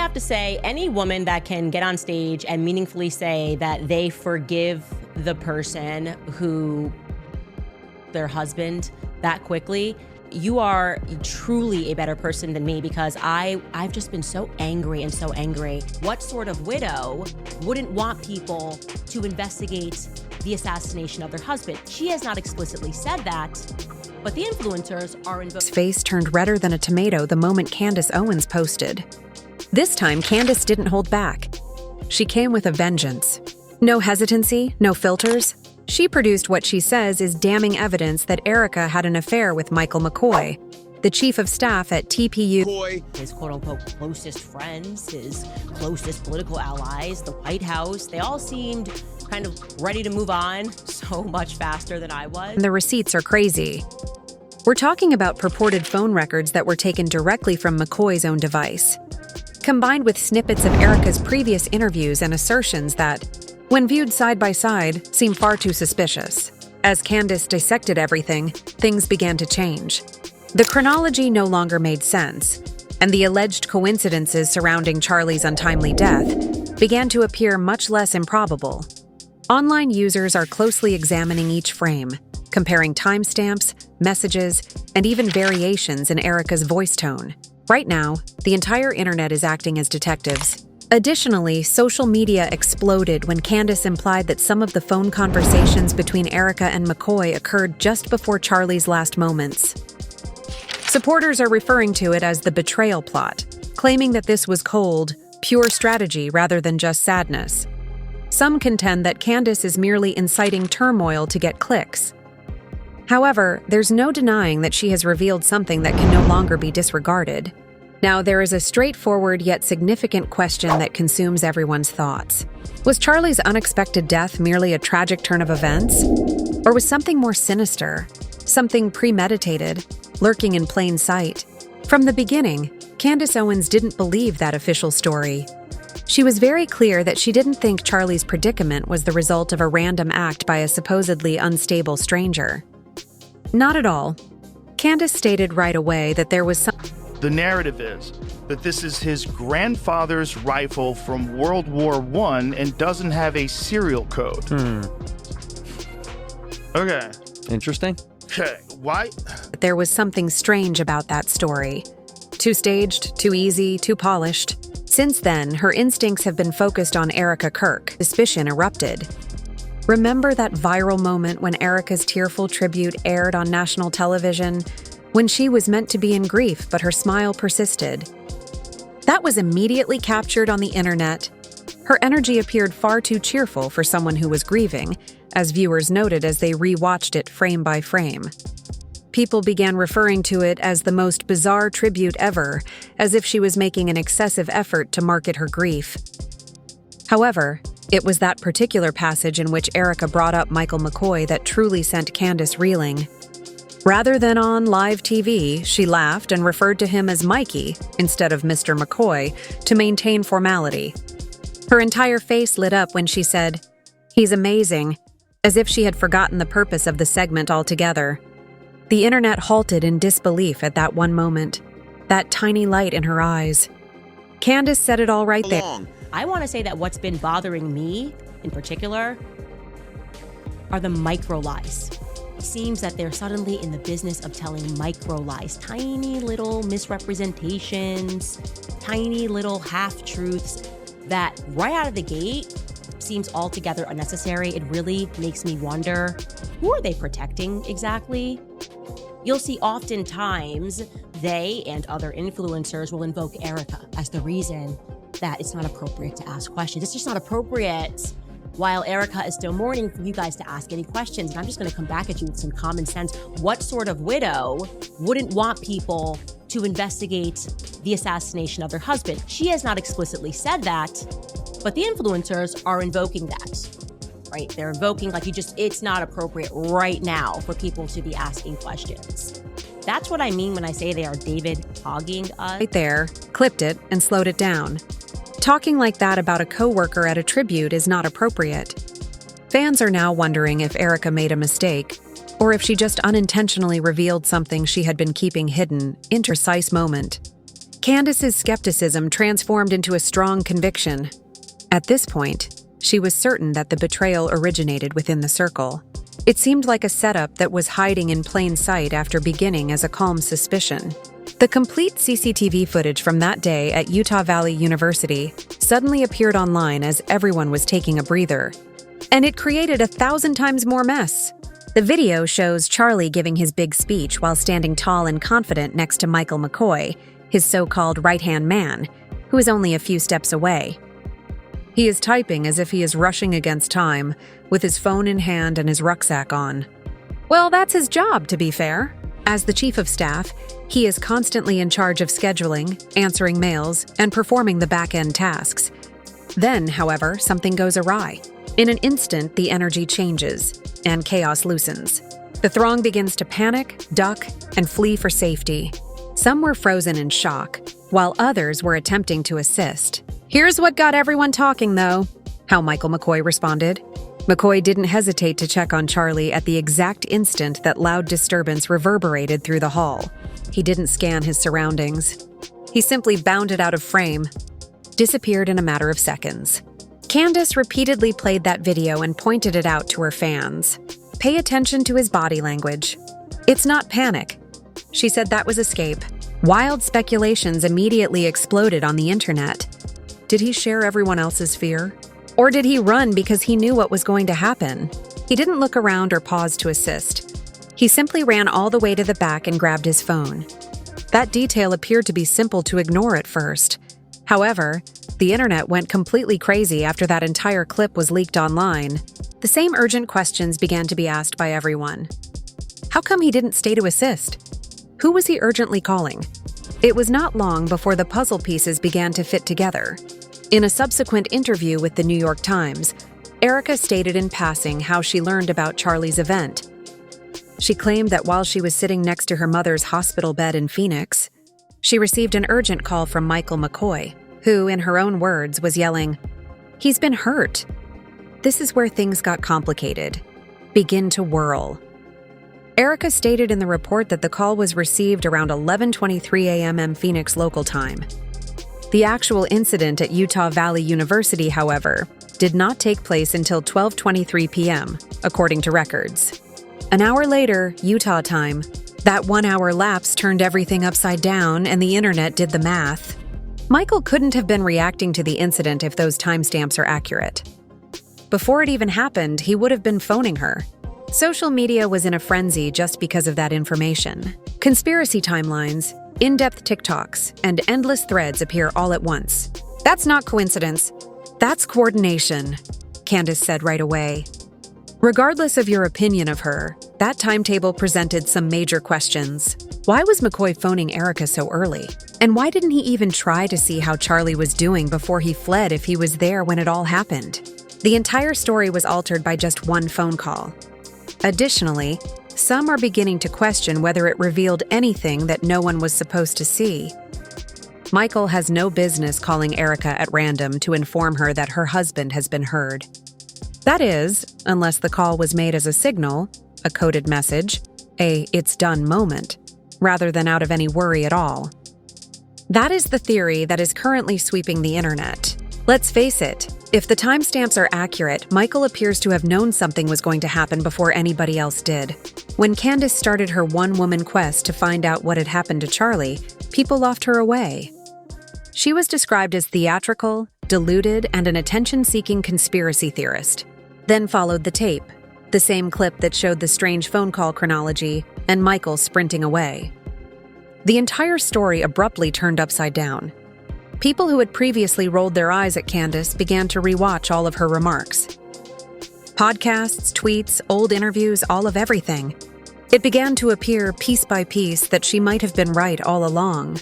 have to say, any woman that can get on stage and meaningfully say that they forgive the person who, their husband, that quickly, you are truly a better person than me, because I've just been so angry and so angry. What sort of widow wouldn't want people to investigate the assassination of their husband? She has not explicitly said that, but the influencers are invoking. His face turned redder than a tomato the moment Candace Owens posted. This time, Candace didn't hold back. She came with a vengeance. No hesitancy, no filters. She produced what she says is damning evidence that Erika had an affair with Michael McCoy, the chief of staff at TPUSA. His quote-unquote closest friends, his closest political allies, the White House, they all seemed kind of ready to move on so much faster than I was. And the receipts are crazy. We're talking about purported phone records that were taken directly from McCoy's own device, combined with snippets of Erika's previous interviews and assertions that, when viewed side by side, seem far too suspicious. As Candace dissected everything, things began to change. The chronology no longer made sense, and the alleged coincidences surrounding Charlie's untimely death began to appear much less improbable. Online users are closely examining each frame, comparing timestamps, messages, and even variations in Erika's voice tone. Right now, the entire internet is acting as detectives. Additionally, social media exploded when Candace implied that some of the phone conversations between Erika and McCoy occurred just before Charlie's last moments. Supporters are referring to it as the betrayal plot, claiming that this was cold, pure strategy rather than just sadness. Some contend that Candace is merely inciting turmoil to get clicks. However, there's no denying that she has revealed something that can no longer be disregarded. Now, there is a straightforward yet significant question that consumes everyone's thoughts. Was Charlie's unexpected death merely a tragic turn of events? Or was something more sinister, something premeditated, lurking in plain sight? From the beginning, Candace Owens didn't believe that official story. She was very clear that she didn't think Charlie's predicament was the result of a random act by a supposedly unstable stranger. Not at all. Candace stated right away that there was some... The narrative is that this is his grandfather's rifle from World War I and doesn't have a serial code. Okay. Interesting. Okay, why? There was something strange about that story. Too staged, too easy, too polished. Since then, her instincts have been focused on Erika Kirk. Suspicion erupted. Remember that viral moment when Erika's tearful tribute aired on national television? When she was meant to be in grief, but her smile persisted. That was immediately captured on the internet. Her energy appeared far too cheerful for someone who was grieving, as viewers noted as they re-watched it frame by frame. People began referring to it as the most bizarre tribute ever, as if she was making an excessive effort to market her grief. However, it was that particular passage in which Erika brought up Michael McCoy that truly sent Candace reeling. Rather than on live TV, she laughed and referred to him as Mikey instead of Mr. McCoy to maintain formality. Her entire face lit up when she said, "He's amazing," as if she had forgotten the purpose of the segment altogether. The internet halted in disbelief at that one moment, that tiny light in her eyes. Candace said it all right there. I want to say that what's been bothering me, in particular, are the micro lies. It seems that they're suddenly in the business of telling micro lies, tiny little misrepresentations, tiny little half-truths that right out of the gate seems altogether unnecessary. It really makes me wonder, who are they protecting exactly? You'll see oftentimes they and other influencers will invoke Erika as the reason that it's not appropriate to ask questions. It's just not appropriate while Erika is still mourning for you guys to ask any questions. And I'm just going to come back at you with some common sense. What sort of widow wouldn't want people to investigate the assassination of their husband? She has not explicitly said that, but the influencers are invoking that, right? They're invoking it's not appropriate right now for people to be asking questions. That's what I mean when I say they are David hogging us. Right there, clipped it and slowed it down. Talking like that about a coworker at a tribute is not appropriate. Fans are now wondering if Erika made a mistake, or if she just unintentionally revealed something she had been keeping hidden in a precise moment. Candace's skepticism transformed into a strong conviction. At this point, she was certain that the betrayal originated within the circle. It seemed like a setup that was hiding in plain sight after beginning as a calm suspicion. The complete CCTV footage from that day at Utah Valley University suddenly appeared online as everyone was taking a breather. And it created 1,000 times more mess. The video shows Charlie giving his big speech while standing tall and confident next to Michael McCoy, his so-called right-hand man, who is only a few steps away. He is typing as if he is rushing against time, with his phone in hand and his rucksack on. Well, that's his job, to be fair. As the chief of staff, he is constantly in charge of scheduling, answering mails, and performing the back-end tasks. Then, however, something goes awry. In an instant, the energy changes, and chaos loosens. The throng begins to panic, duck, and flee for safety. Some were frozen in shock, while others were attempting to assist. Here's what got everyone talking, though, how Michael McCoy responded. McCoy didn't hesitate to check on Charlie at the exact instant that loud disturbance reverberated through the hall. He didn't scan his surroundings. He simply bounded out of frame, disappeared in a matter of seconds. Candace repeatedly played that video and pointed it out to her fans. Pay attention to his body language. It's not panic. She said that was escape. Wild speculations immediately exploded on the internet. Did he share everyone else's fear? Or did he run because he knew what was going to happen? He didn't look around or pause to assist. He simply ran all the way to the back and grabbed his phone. That detail appeared to be simple to ignore at first. However, the internet went completely crazy after that entire clip was leaked online. The same urgent questions began to be asked by everyone. How come he didn't stay to assist? Who was he urgently calling? It was not long before the puzzle pieces began to fit together. In a subsequent interview with the New York Times, Erika stated in passing how she learned about Charlie's event. She claimed that while she was sitting next to her mother's hospital bed in Phoenix, she received an urgent call from Michael McCoy, who, in her own words, was yelling, "He's been hurt." This is where things got complicated, begin to whirl. Erika stated in the report that the call was received around 11:23 a.m. Phoenix local time. The actual incident at Utah Valley University, however, did not take place until 12:23 p.m., according to records. An hour later, Utah time, that 1-hour lapse turned everything upside down and the internet did the math. Michael couldn't have been reacting to the incident if those timestamps are accurate. Before it even happened, he would have been phoning her. Social media was in a frenzy just because of that information. Conspiracy timelines, in-depth TikToks, and endless threads appear all at once. That's not coincidence. That's coordination, Candace said right away. Regardless of your opinion of her, that timetable presented some major questions. Why was McCoy phoning Erika so early? And why didn't he even try to see how Charlie was doing before he fled if he was there when it all happened? The entire story was altered by just one phone call. Additionally, some are beginning to question whether it revealed anything that no one was supposed to see. Michael has no business calling Erika at random to inform her that her husband has been heard. That is, unless the call was made as a signal, a coded message, a "it's done" moment, rather than out of any worry at all. That is the theory that is currently sweeping the internet. Let's face it, if the timestamps are accurate, Michael appears to have known something was going to happen before anybody else did. When Candace started her one-woman quest to find out what had happened to Charlie, people loft her away. She was described as theatrical, deluded, and an attention-seeking conspiracy theorist. Then followed the tape, the same clip that showed the strange phone call chronology and Michael sprinting away. The entire story abruptly turned upside down. People who had previously rolled their eyes at Candace began to rewatch all of her remarks. Podcasts, tweets, old interviews, all of everything. It began to appear piece by piece that she might have been right all along.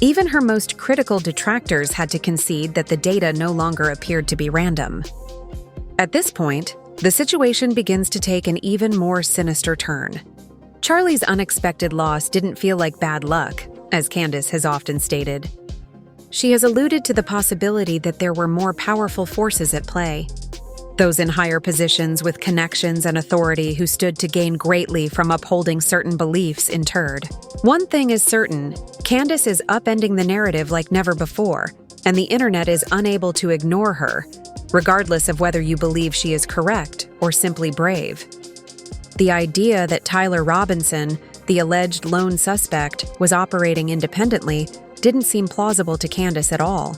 Even her most critical detractors had to concede that the data no longer appeared to be random. At this point, the situation begins to take an even more sinister turn. Charlie's unexpected loss didn't feel like bad luck, as Candace has often stated. She has alluded to the possibility that there were more powerful forces at play. those in higher positions with connections and authority who stood to gain greatly from upholding certain beliefs interred. One thing is certain, Candace is upending the narrative like never before, and the internet is unable to ignore her, regardless of whether you believe she is correct or simply brave. The idea that Tyler Robinson, the alleged lone suspect, was operating independently didn't seem plausible to Candace at all.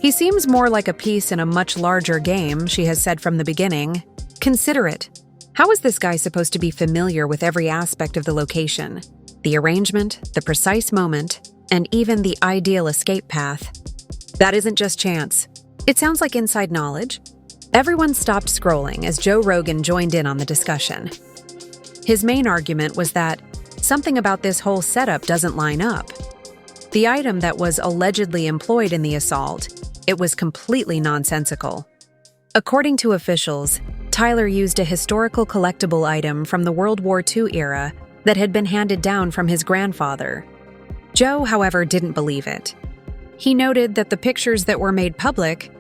He seems more like a piece in a much larger game, she has said from the beginning. Consider it. How is this guy supposed to be familiar with every aspect of the location? The arrangement, the precise moment, and even the ideal escape path. That isn't just chance. It sounds like inside knowledge. Everyone stopped scrolling as Joe Rogan joined in on the discussion. His main argument was that something about this whole setup doesn't line up. The item that was allegedly employed in the assault, it was completely nonsensical. According to officials, Tyler used a historical collectible item from the World War II era that had been handed down from his grandfather. Joe, however, didn't believe it. He noted that the pictures that were made public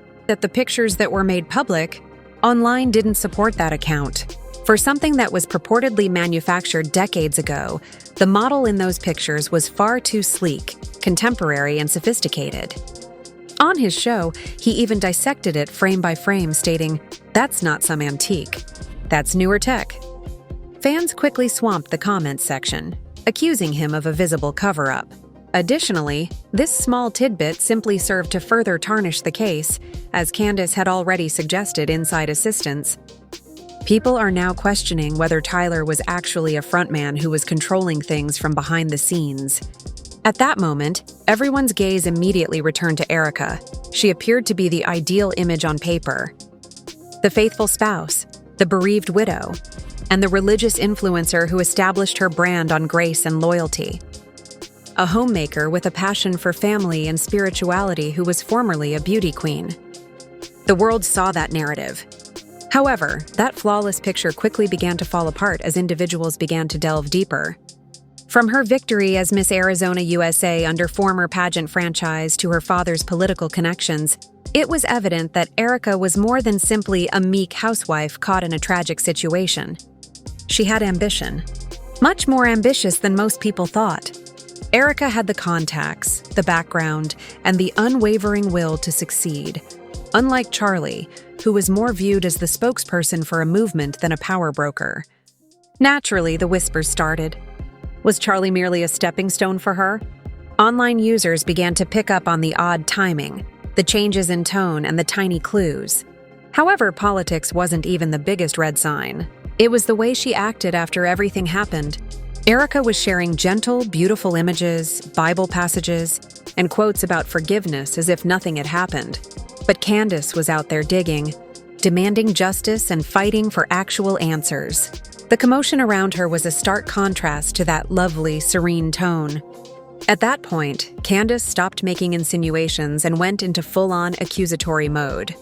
online didn't support that account. For something that was purportedly manufactured decades ago, the model in those pictures was far too sleek, contemporary, and sophisticated. On his show, he even dissected it frame by frame, stating, "That's not some antique. That's newer tech." Fans quickly swamped the comments section, accusing him of a visible cover-up. Additionally, this small tidbit simply served to further tarnish the case, as Candace had already suggested inside assistance. People are now questioning whether Tyler was actually a frontman who was controlling things from behind the scenes. At that moment, everyone's gaze immediately returned to Erika. She appeared to be the ideal image on paper. The faithful spouse, the bereaved widow, and the religious influencer who established her brand on grace and loyalty. A homemaker with a passion for family and spirituality who was formerly a beauty queen. The world saw that narrative. However, that flawless picture quickly began to fall apart as individuals began to delve deeper. From her victory as Miss Arizona USA under former pageant franchise to her father's political connections, it was evident that Erika was more than simply a meek housewife caught in a tragic situation. She had ambition. Much more ambitious than most people thought. Erika had the contacts, the background, and the unwavering will to succeed. Unlike Charlie, who was more viewed as the spokesperson for a movement than a power broker. Naturally, the whispers started. Was Charlie merely a stepping stone for her? Online users began to pick up on the odd timing, the changes in tone, and the tiny clues. However, politics wasn't even the biggest red sign. It was the way she acted after everything happened. Erika was sharing gentle, beautiful images, Bible passages, and quotes about forgiveness as if nothing had happened. But Candace was out there digging, demanding justice and fighting for actual answers. The commotion around her was a stark contrast to that lovely, serene tone. At that point, Candace stopped making insinuations and went into full-on accusatory mode.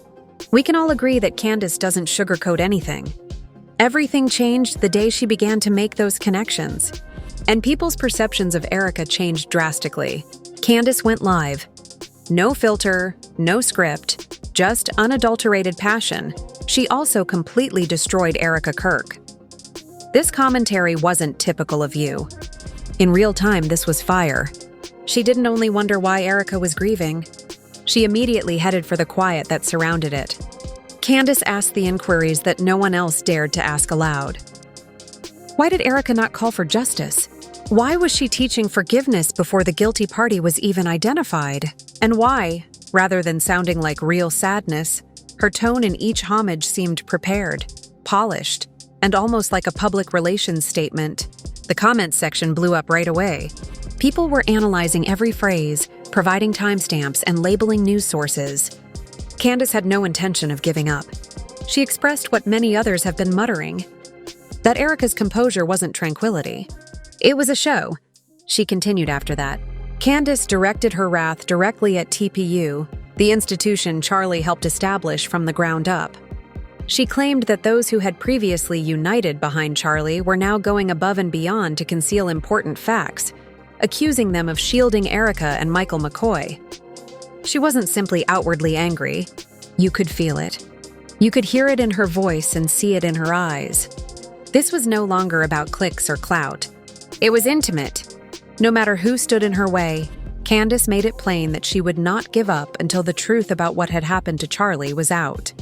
We can all agree that Candace doesn't sugarcoat anything. Everything changed the day she began to make those connections. And people's perceptions of Erika changed drastically. Candace went live. No filter, no script, just unadulterated passion. She also completely destroyed Erika Kirk. This commentary wasn't typical of you. In real time, this was fire. She didn't only wonder why Erika was grieving. She immediately headed for the quiet that surrounded it. Candace asked the inquiries that no one else dared to ask aloud. Why did Erika not call for justice? Why was she teaching forgiveness before the guilty party was even identified? And why, rather than sounding like real sadness, her tone in each homage seemed prepared, polished, and almost like a public relations statement? The comments section blew up right away. People were analyzing every phrase, providing timestamps, and labeling news sources. Candace had no intention of giving up. She expressed what many others have been muttering, that Erika's composure wasn't tranquility. It was a show. She continued after that. Candace directed her wrath directly at TPU, the institution Charlie helped establish from the ground up. She claimed that those who had previously united behind Charlie were now going above and beyond to conceal important facts, accusing them of shielding Erika and Michael McCoy. She wasn't simply outwardly angry. You could feel it. You could hear it in her voice and see it in her eyes. This was no longer about clicks or clout. It was intimate. No matter who stood in her way, Candace made it plain that she would not give up until the truth about what had happened to Charlie was out.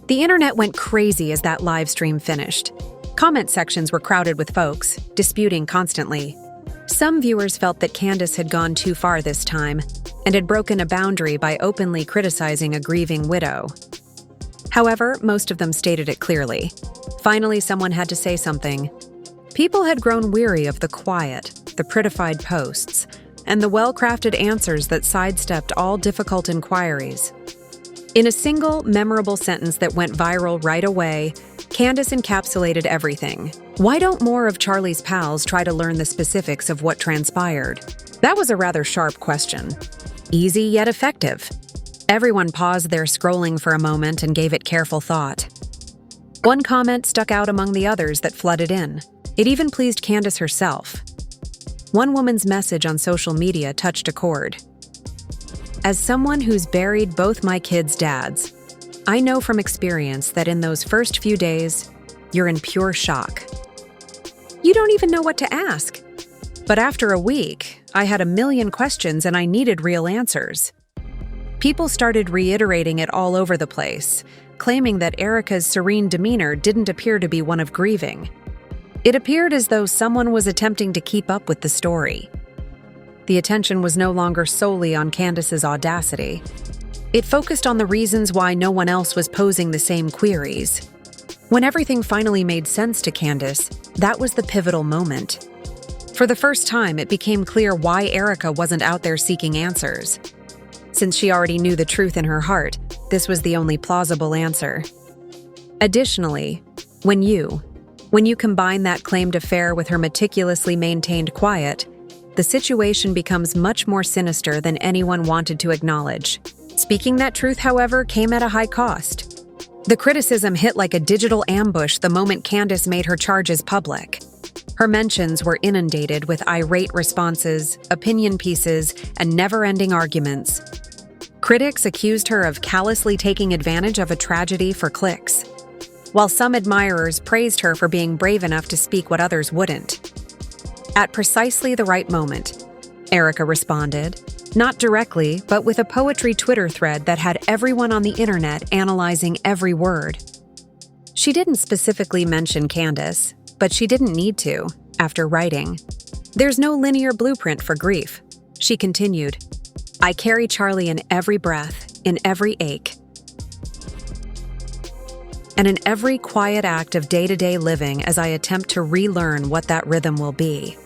The internet went crazy as that live stream finished. Comment sections were crowded with folks, disputing constantly. Some viewers felt that Candace had gone too far this time and had broken a boundary by openly criticizing a grieving widow. However, most of them stated it clearly. Finally, someone had to say something. People had grown weary of the quiet, the prettified posts, and the well-crafted answers that sidestepped all difficult inquiries. In a single, memorable sentence that went viral right away, Candace encapsulated everything. Why don't more of Charlie's pals try to learn the specifics of what transpired? That was a rather sharp question. Easy yet effective. Everyone paused their scrolling for a moment and gave it careful thought. One comment stuck out among the others that flooded in. It even pleased Candace herself. One woman's message on social media touched a chord. As someone who's buried both my kids' dads, I know from experience that in those first few days, you're in pure shock. You don't even know what to ask. But after a week, I had a million questions and I needed real answers. People started reiterating it all over the place, claiming that Erika's serene demeanor didn't appear to be one of grieving. It appeared as though someone was attempting to keep up with the story. The attention was no longer solely on Candace's audacity. It focused on the reasons why no one else was posing the same queries. When everything finally made sense to Candace, that was the pivotal moment. For the first time, it became clear why Erika wasn't out there seeking answers. Since she already knew the truth in her heart, this was the only plausible answer. Additionally, when you combine that claimed affair with her meticulously maintained quiet, the situation becomes much more sinister than anyone wanted to acknowledge. Speaking that truth, however, came at a high cost. The criticism hit like a digital ambush the moment Candace made her charges public. Her mentions were inundated with irate responses, opinion pieces, and never-ending arguments. Critics accused her of callously taking advantage of a tragedy for clicks, while some admirers praised her for being brave enough to speak what others wouldn't. At precisely the right moment, Erika responded, not directly, but with a poetry Twitter thread that had everyone on the internet analyzing every word. She didn't specifically mention Candace, but she didn't need to, after writing. There's no linear blueprint for grief. She continued, I carry Charlie in every breath, in every ache, and in every quiet act of day-to-day living as I attempt to relearn what that rhythm will be.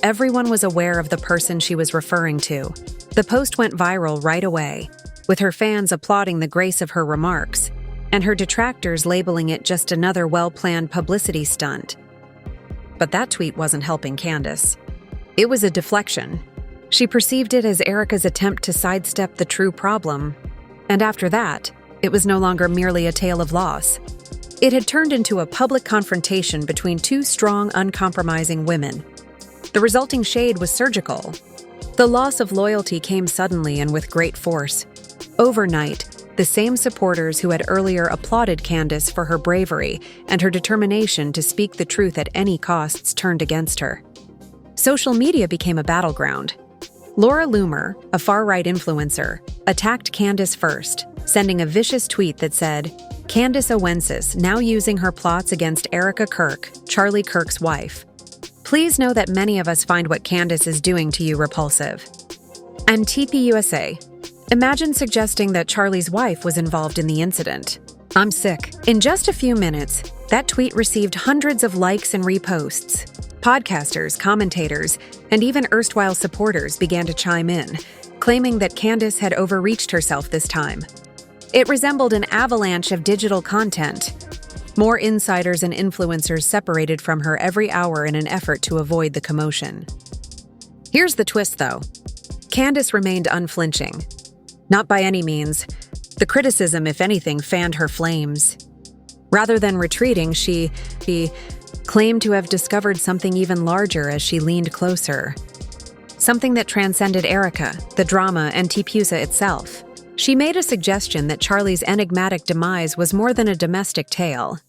Everyone was aware of the person she was referring to. The post went viral right away, with her fans applauding the grace of her remarks, and her detractors labeling it just another well-planned publicity stunt. But that tweet wasn't helping Candace. It was a deflection. She perceived it as Erika's attempt to sidestep the true problem, and after that, it was no longer merely a tale of loss. It had turned into a public confrontation between two strong, uncompromising women. The resulting shade was surgical. The loss of loyalty came suddenly and with great force. Overnight, the same supporters who had earlier applauded Candace for her bravery and her determination to speak the truth at any costs turned against her. Social media became a battleground. Laura Loomer, a far-right influencer, attacked Candace first, sending a vicious tweet that said, Candace Owens now using her plots against Erika Kirk, Charlie Kirk's wife. Please know that many of us find what Candace is doing to you repulsive. And TPUSA, imagine suggesting that Charlie's wife was involved in the incident. I'm sick. In just a few minutes, that tweet received hundreds of likes and reposts. Podcasters, commentators, and even erstwhile supporters began to chime in, claiming that Candace had overreached herself this time. It resembled an avalanche of digital content. More insiders and influencers separated from her every hour in an effort to avoid the commotion. Here's the twist, though. Candace remained unflinching. Not by any means. The criticism, if anything, fanned her flames. Rather than retreating, she claimed to have discovered something even larger as she leaned closer. Something that transcended Erika, the drama, and TPUSA itself. She made a suggestion that Charlie's enigmatic demise was more than a domestic tale.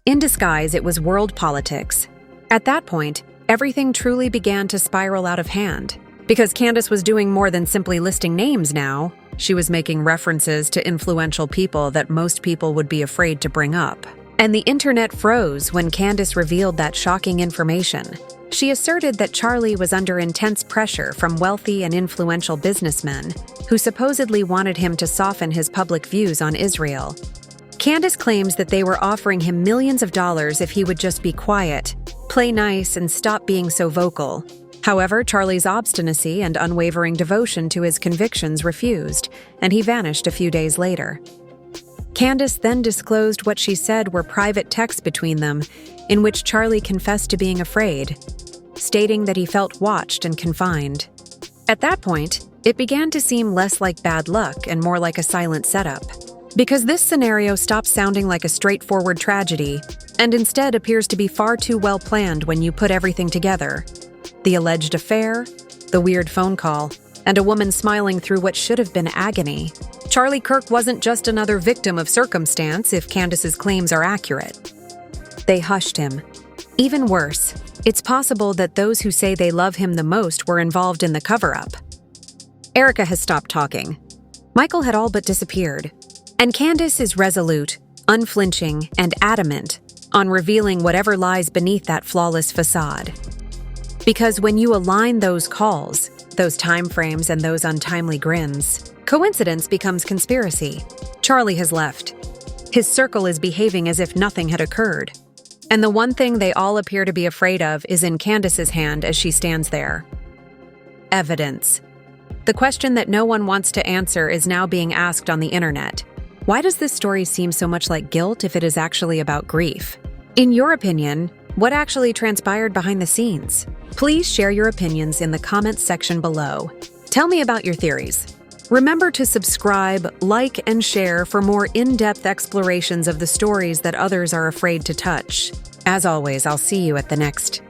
In disguise, it was world politics. At that point, everything truly began to spiral out of hand. Because Candace was doing more than simply listing names now, she was making references to influential people that most people would be afraid to bring up. And the internet froze when Candace revealed that shocking information. She asserted that Charlie was under intense pressure from wealthy and influential businessmen who supposedly wanted him to soften his public views on Israel. Candace claims that they were offering him millions of dollars if he would just be quiet, play nice, and stop being so vocal. However, Charlie's obstinacy and unwavering devotion to his convictions refused, and he vanished a few days later. Candace then disclosed what she said were private texts between them, in which Charlie confessed to being afraid, stating that he felt watched and confined. At that point, it began to seem less like bad luck and more like a silent setup. Because this scenario stops sounding like a straightforward tragedy, and instead appears to be far too well planned when you put everything together. The alleged affair, the weird phone call, and a woman smiling through what should have been agony. Charlie Kirk wasn't just another victim of circumstance if Candace's claims are accurate. They hushed him. Even worse, it's possible that those who say they love him the most were involved in the cover-up. Erika has stopped talking. Michael had all but disappeared. And Candace is resolute, unflinching, and adamant on revealing whatever lies beneath that flawless facade. Because when you align those calls, those time frames, and those untimely grins, coincidence becomes conspiracy. Charlie has left. His circle is behaving as if nothing had occurred. And the one thing they all appear to be afraid of is in Candace's hand as she stands there. Evidence. The question that no one wants to answer is now being asked on the internet. Why does this story seem so much like guilt if it is actually about grief? In your opinion, what actually transpired behind the scenes? Please share your opinions in the comments section below. Tell me about your theories. Remember to subscribe, like, and share for more in-depth explorations of the stories that others are afraid to touch. As always, I'll see you at the next.